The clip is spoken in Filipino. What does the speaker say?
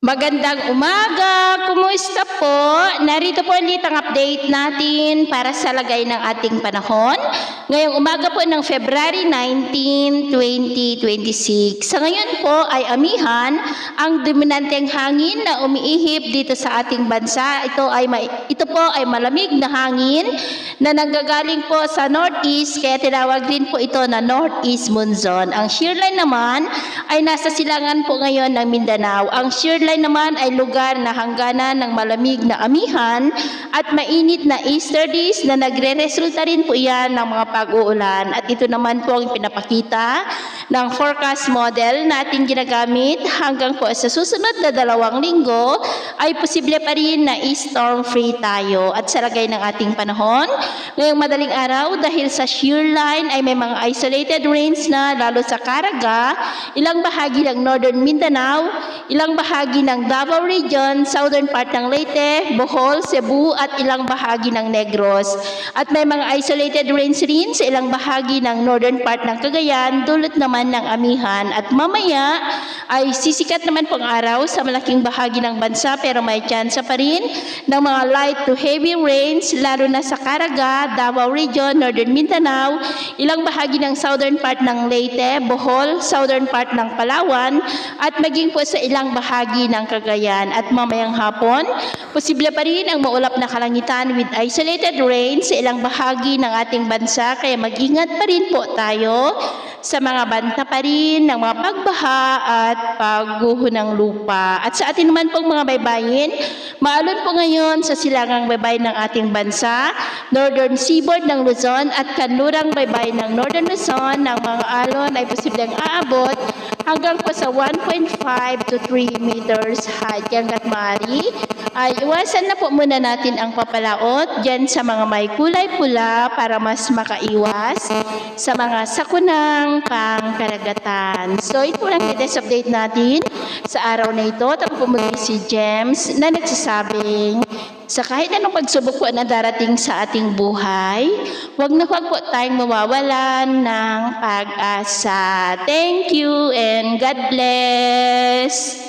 Magandang umaga! Kumusta po? Narito po ulit ang update natin para sa lagay ng ating panahon. Ngayong umaga po ng February 19, 2026. Sa ngayon po ay amihan ang dominanteng hangin na umiihip dito sa ating bansa. Ito po ay malamig na hangin na nanggagaling po sa northeast, kaya tinawag din po ito na northeast monsoon. Ang shearline naman ay nasa silangan po ngayon ng Mindanao. Ang shearline naman ay lugar na hangganan ng malamig na amihan at mainit na easterlies na nagre-resulta rin po yan ng mga pag-uulan. At ito naman po ang pinapakita ng forecast model natin ginagamit hanggang po sa susunod na 2 linggo ay posible pa rin na storm free tayo. At sa lagay ng ating panahon, ngayong madaling araw dahil sa shearline ay may mga isolated rains na lalo sa Caraga, ilang bahagi ng northern Mindanao, ilang bahagi ng Davao Region, southern part ng Leyte, Bohol, Cebu at ilang bahagi ng Negros. At may mga isolated rains rin sa ilang bahagi ng northern part ng Cagayan, dulot naman ng amihan. At mamaya ay sisikat naman pong araw sa malaking bahagi ng bansa pero may tsansa pa rin ng mga light to heavy rains lalo na sa Caraga, Davao Region, northern Mindanao, ilang bahagi ng southern part ng Leyte, Bohol, southern part ng Palawan at maging po sa ilang bahagi ng Cagayan. At mamayang hapon, posible pa rin ang maulap na kalangitan with isolated rain sa ilang bahagi ng ating bansa, kaya mag-ingat pa rin po tayo sa mga banta pa rin ng mga pagbaha at pagguho ng lupa. At sa atin naman pong mga baybayin, maalon po ngayon sa silangang baybayin ng ating bansa, northern seaboard ng Luzon at kanlurang baybayin ng northern Luzon ng mga alon ay posibleng aabot hanggang po sa 1.5 to 3 meters height. Hanggat maaari ay iwasan na po muna natin ang papalaot dyan sa mga may kulay pula para mas makaiwas sa mga sakunang pangkaragatan. So ito lang latest update natin sa araw na ito. Tapos muli si James na nagsasabing sa kahit anong pagsubok po na darating sa ating buhay, huwag na huwag po tayong mawawalan ng pag-asa. Thank you and God bless!